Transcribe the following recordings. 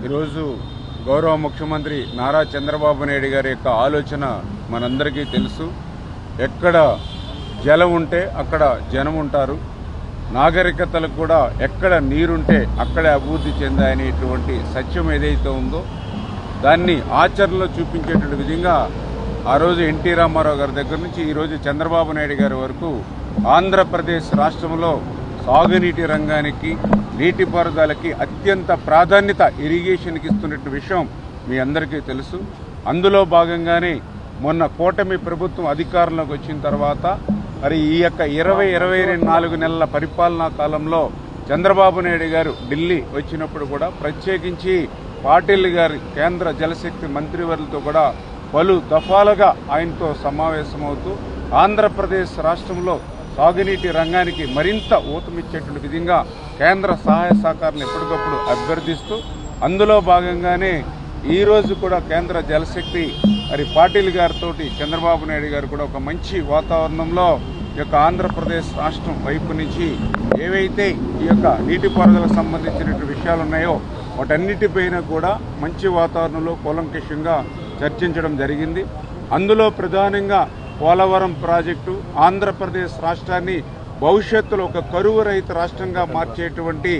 ఈరోజు గౌరవ ముఖ్యమంత్రి నారా చంద్రబాబు నాయుడు గారి యొక్క ఆలోచన మనందరికీ తెలుసు. ఎక్కడ జలం ఉంటే అక్కడ జనం ఉంటారు, నాగరికతలకు కూడా ఎక్కడ నీరుంటే అక్కడే అభివృద్ధి చెందాయనేటువంటి సత్యం ఏదైతే ఉందో దాన్ని ఆచరణలో చూపించేటువంటి విధంగా ఆ రోజు ఎన్టీ రామారావు గారి దగ్గర నుంచి ఈరోజు చంద్రబాబు నాయుడు గారి వరకు ఆంధ్రప్రదేశ్ రాష్ట్రంలో సాగునీటి రంగానికి, నీటిపారుదలకి అత్యంత ప్రాధాన్యత ఇరిగేషన్కి ఇస్తున్న విషయం మీ అందరికీ తెలుసు. అందులో భాగంగానే మొన్న కూటమి ప్రభుత్వం అధికారంలోకి వచ్చిన తర్వాత మరి ఈ యొక్క 24 నెలల పరిపాలనా కాలంలో చంద్రబాబు నాయుడు గారు ఢిల్లీ వచ్చినప్పుడు కూడా ప్రత్యేకించి పాటిల్ గారి కేంద్ర జలశక్తి మంత్రివర్యులతో కూడా పలు దఫాలుగా ఆయనతో సమావేశమవుతూ ఆంధ్రప్రదేశ్ రాష్ట్రంలో సాగునీటి రంగానికి మరింత ఊతమిచ్చేటువంటి విధంగా కేంద్ర సహాయ సహకారాలను ఎప్పటికప్పుడు అభ్యర్థిస్తూ అందులో భాగంగానే ఈరోజు కూడా కేంద్ర జలశక్తి మరి పాటిల్ గారితో చంద్రబాబు నాయుడు గారు కూడా ఒక మంచి వాతావరణంలో ఈ యొక్క ఆంధ్రప్రదేశ్ రాష్ట్రం వైపు నుంచి ఏవైతే ఈ యొక్క నీటిపారుదలకు సంబంధించినటువంటి విషయాలు ఉన్నాయో వాటన్నిటిపైన కూడా మంచి వాతావరణంలో కూలంకషంగా చర్చించడం జరిగింది. అందులో ప్రధానంగా పోలవరం ప్రాజెక్టు ఆంధ్రప్రదేశ్ రాష్ట్రాన్ని భవిష్యత్తులో ఒక కరువు రహిత రాష్ట్రంగా మార్చేటువంటి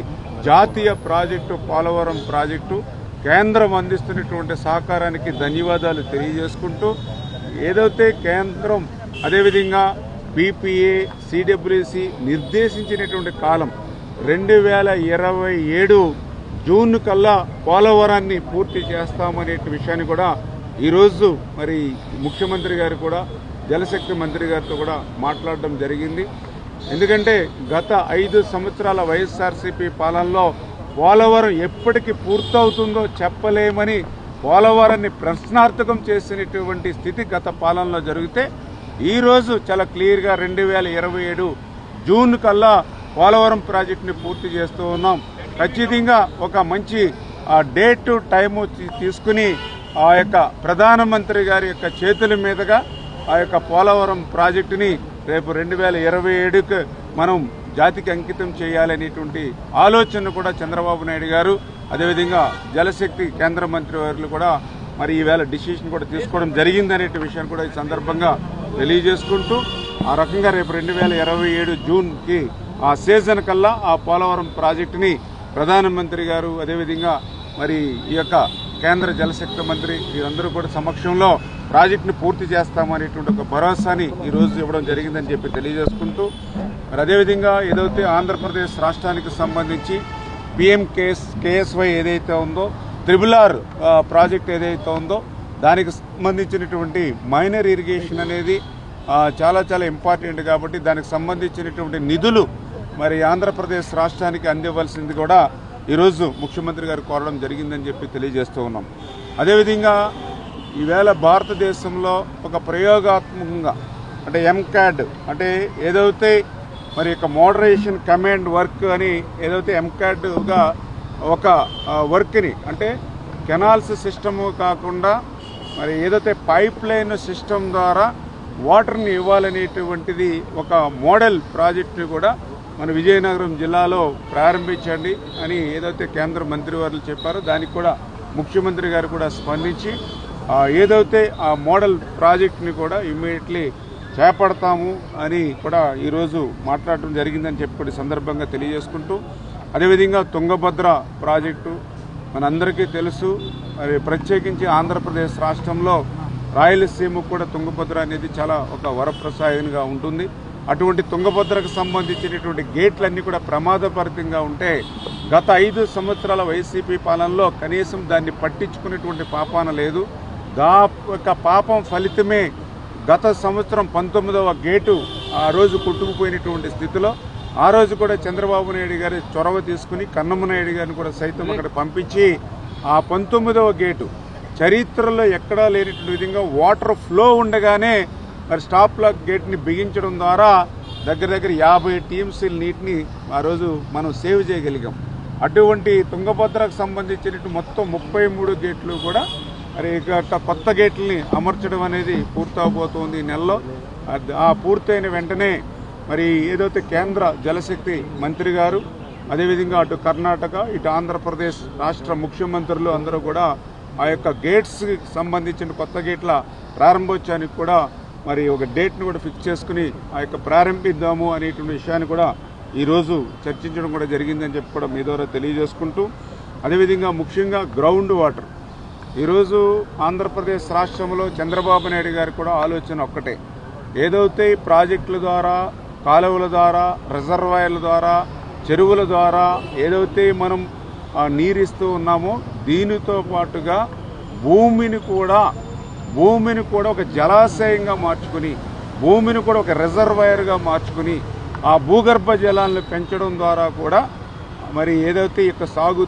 జాతీయ ప్రాజెక్టు పోలవరం ప్రాజెక్టు కేంద్రం అందిస్తున్నటువంటి సహకారానికి ధన్యవాదాలు తెలియజేసుకుంటూ ఏదైతే కేంద్రం అదేవిధంగా బీపీఏ, సిడబ్ల్యూసి నిర్దేశించినటువంటి కాలం 2027 జూన్ కల్లా పోలవరాన్ని పూర్తి చేస్తామనే విషయాన్ని కూడా ఈరోజు మరి ముఖ్యమంత్రి గారు కూడా జలశక్తి మంత్రి గారితో కూడా మాట్లాడడం జరిగింది. ఎందుకంటే గత 5 సంవత్సరాల వైఎస్ఆర్సీపీ పాలనలో పోలవరం ఎప్పటికి పూర్తవుతుందో చెప్పలేమని పోలవరాన్ని ప్రశ్నార్థకం చేసినటువంటి స్థితి గత పాలనలో జరిగితే ఈరోజు చాలా క్లియర్గా 2027 జూన్ కల్లా పోలవరం ప్రాజెక్టుని పూర్తి చేస్తూ ఉన్నాం. ఖచ్చితంగా ఒక మంచి డేట్ టైము తీసుకుని ఆ యొక్క ప్రధానమంత్రి గారి యొక్క చేతుల మీదుగా ఆ యొక్క పోలవరం ప్రాజెక్టుని రేపు 2027కు మనం జాతికి అంకితం చేయాలనేటువంటి ఆలోచన కూడా చంద్రబాబు నాయుడు గారు అదేవిధంగా జలశక్తి కేంద్ర మంత్రి వారు కూడా మరి ఈవేళ డిసిషన్ కూడా తీసుకోవడం జరిగిందనే విషయాన్ని కూడా ఈ సందర్భంగా తెలియజేసుకుంటూ ఆ రకంగా రేపు 2027 జూన్కి ఆ సీజన్ కల్లా ఆ పోలవరం ప్రాజెక్టుని ప్రధానమంత్రి గారు అదేవిధంగా మరి ఈ యొక్క కేంద్ర జలశక్తి మంత్రి వీరందరూ కూడా సమక్షంలో ప్రాజెక్టుని పూర్తి చేస్తామనేటువంటి ఒక భరోసాని ఈరోజు ఇవ్వడం జరిగిందని చెప్పి తెలియజేసుకుంటూ మరి అదేవిధంగా ఏదైతే ఆంధ్రప్రదేశ్ రాష్ట్రానికి సంబంధించి PMKSY ఏదైతే ఉందో RRR ప్రాజెక్ట్ ఏదైతే ఉందో దానికి సంబంధించినటువంటి మైనర్ ఇరిగేషన్ అనేది చాలా చాలా ఇంపార్టెంట్ కాబట్టి దానికి సంబంధించినటువంటి నిధులు మరి ఆంధ్రప్రదేశ్ రాష్ట్రానికి అందివ్వాల్సింది కూడా ఈరోజు ముఖ్యమంత్రి గారు కోరడం జరిగిందని చెప్పి తెలియజేస్తూ ఉన్నాం. అదేవిధంగా ఈవేళ భారతదేశంలో ఒక ప్రయోగాత్మకంగా అంటే MCAD అంటే ఏదైతే మరి యొక్క మోడరేషన్ కమాండ్ వర్క్ అని ఏదైతే MCADగా ఒక వర్క్ని అంటే కెనాల్స్ సిస్టము కాకుండా మరి ఏదైతే పైప్ లైన్ సిస్టమ్ ద్వారా వాటర్ని ఇవ్వాలనేటువంటిది ఒక మోడల్ ప్రాజెక్టుని కూడా మన విజయనగరం జిల్లాలో ప్రారంభించండి అని ఏదైతే కేంద్ర మంత్రివర్యులు చెప్పారో దానికి కూడా ముఖ్యమంత్రి గారు కూడా స్పందించి ఏదైతే ఆ మోడల్ ప్రాజెక్టుని కూడా ఇమ్మీడియట్లీ చేపడతాము అని కూడా ఈరోజు మాట్లాడటం జరిగిందని చెప్పి సందర్భంగా తెలియజేసుకుంటూ అదేవిధంగా తుంగభద్ర ప్రాజెక్టు మనందరికీ తెలుసు. మరి ప్రత్యేకించి ఆంధ్రప్రదేశ్ రాష్ట్రంలో రాయలసీమకు కూడా తుంగభద్ర అనేది చాలా ఒక వరప్రసాదంగా ఉంటుంది. అటువంటి తుంగభద్రకు సంబంధించినటువంటి గేట్లన్నీ కూడా ప్రమాదభరితంగా ఉంటే గత 5 సంవత్సరాల వైసీపీ పాలనలో కనీసం దాన్ని పట్టించుకునేటువంటి పాపాన లేదు. దా యొక్క పాపం ఫలితమే గత సంవత్సరం 19వ గేటు ఆ రోజు కొట్టుకుపోయినటువంటి స్థితిలో ఆ రోజు కూడా చంద్రబాబు నాయుడు గారి చొరవ తీసుకుని కన్నమనాయుడు గారిని కూడా సైతం అక్కడ పంపించి ఆ 19వ గేటు చరిత్రలో ఎక్కడా లేనటువంటి విధంగా వాటర్ ఫ్లో ఉండగానే మరి స్టాప్ లాక్ గేట్ని బిగించడం ద్వారా దగ్గర 50 టీఎంసీల నీటిని ఆ రోజు మనం సేవ్ చేయగలిగాం. అటువంటి తుంగభద్రకు సంబంధించినట్టు మొత్తం 33 గేట్లు కూడా మరి కొత్త గేట్లని అమర్చడం అనేది పూర్తవబోతోంది ఈ నెలలో. ఆ పూర్తయిన వెంటనే మరి ఏదైతే కేంద్ర జలశక్తి మంత్రి గారు అదేవిధంగా అటు కర్ణాటక ఇటు ఆంధ్రప్రదేశ్ రాష్ట్ర ముఖ్యమంత్రులు అందరూ కూడా ఆ యొక్క గేట్స్కి సంబంధించిన కొత్త గేట్ల ప్రారంభోత్సవానికి కూడా మరి ఒక డేట్ను కూడా ఫిక్స్ చేసుకుని ఆ యొక్క ప్రారంభిద్దాము అనేటువంటి విషయాన్ని కూడా ఈరోజు చర్చించడం కూడా జరిగిందని చెప్పి కూడా మీ ద్వారా తెలియజేసుకుంటూ, అదేవిధంగా ముఖ్యంగా గ్రౌండ్ వాటర్ ఈరోజు ఆంధ్రప్రదేశ్ రాష్ట్రంలో చంద్రబాబు నాయుడు గారికి కూడా ఆలోచన ఒక్కటే, ఏదైతే ప్రాజెక్టుల ద్వారా, కాలువల ద్వారా, రిజర్వాయర్ల ద్వారా, చెరువుల ద్వారా ఏదైతే మనం నీరిస్తూ ఉన్నామో దీనితో పాటుగా భూమిని కూడా ఒక జలాశయంగా మార్చుకుని, భూమిని కూడా ఒక రిజర్వాయర్గా మార్చుకుని ఆ భూగర్భ జలాలను పెంచడం ద్వారా కూడా మరి ఏదైతే ఇక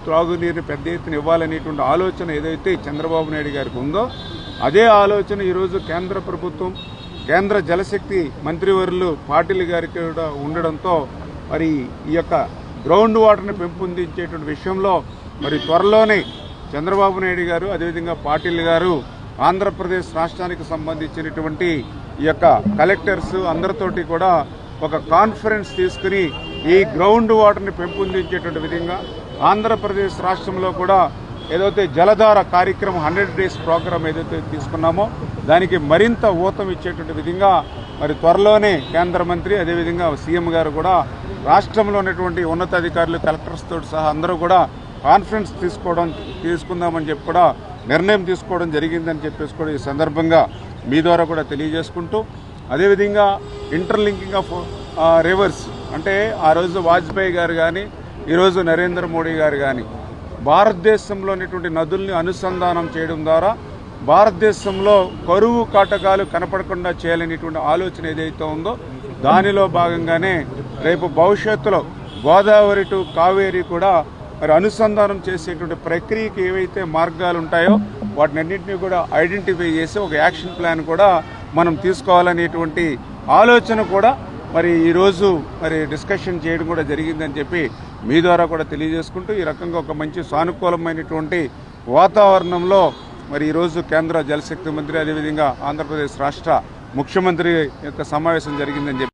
త్రాగునీరుని పెద్ద ఎత్తున ఇవ్వాలనేటువంటి ఆలోచన ఏదైతే చంద్రబాబు నాయుడు గారికి ఉందో అదే ఆలోచన ఈరోజు కేంద్ర ప్రభుత్వం, కేంద్ర జలశక్తి మంత్రివర్యులు పాటిల్ గారికి కూడా ఉండడంతో మరి ఈ యొక్క గ్రౌండ్ వాటర్ని పెంపొందించేటువంటి విషయంలో మరి త్వరలోనే చంద్రబాబు నాయుడు గారు అదేవిధంగా పాటిల్ గారు ఆంధ్రప్రదేశ్ రాష్ట్రానికి సంబంధించినటువంటి ఈ యొక్క కలెక్టర్స్ అందరితోటి కూడా ఒక కాన్ఫరెన్స్ తీసుకుని ఈ గ్రౌండ్ వాటర్ని పెంపొందించేటువంటి విధంగా ఆంధ్రప్రదేశ్ రాష్ట్రంలో కూడా ఏదైతే జలధార కార్యక్రమం 100 days ప్రోగ్రాం ఏదైతే తీసుకున్నామో దానికి మరింత ఊతం ఇచ్చేటువంటి విధంగా మరి త్వరలోనే కేంద్ర మంత్రి అదేవిధంగా సీఎం గారు కూడా రాష్ట్రంలో ఉన్నటువంటి ఉన్నతాధికారులు కలెక్టర్స్ తోటి సహా అందరూ కూడా కాన్ఫరెన్స్ తీసుకుందామని చెప్పి కూడా నిర్ణయం తీసుకోవడం జరిగిందని చెప్పేసి కూడా ఈ సందర్భంగా మీ ద్వారా కూడా తెలియజేసుకుంటూ, అదేవిధంగా ఇంటర్లింకింగ్ ఆఫ్ రివర్స్ అంటే ఆ రోజు వాజ్పేయి గారు కానీ ఈరోజు నరేంద్ర మోడీ గారు కానీ భారతదేశంలో ఉన్నటువంటి నదుల్ని అనుసంధానం చేయడం ద్వారా భారతదేశంలో కరువు కాటకాలు కనపడకుండా చేయాలనేటువంటి ఆలోచన ఏదైతే ఉందో దానిలో భాగంగానే రేపు భవిష్యత్తులో గోదావరి టు కావేరి కూడా మరి అనుసంధానం చేసేటువంటి ప్రక్రియకి ఏవైతే మార్గాలు ఉంటాయో వాటినన్నింటినీ కూడా ఐడెంటిఫై చేసి ఒక యాక్షన్ ప్లాన్ కూడా మనం తీసుకోవాలనేటువంటి ఆలోచన కూడా మరి ఈరోజు మరి డిస్కషన్ చేయడం కూడా జరిగిందని చెప్పి మీ ద్వారా కూడా తెలియజేసుకుంటూ ఈ రకంగా ఒక మంచి సానుకూలమైనటువంటి వాతావరణంలో మరి ఈరోజు కేంద్ర జలశక్తి మంత్రి అదేవిధంగా ఆంధ్రప్రదేశ్ రాష్ట్ర ముఖ్యమంత్రి యొక్క సమావేశం జరిగిందని చెప్పి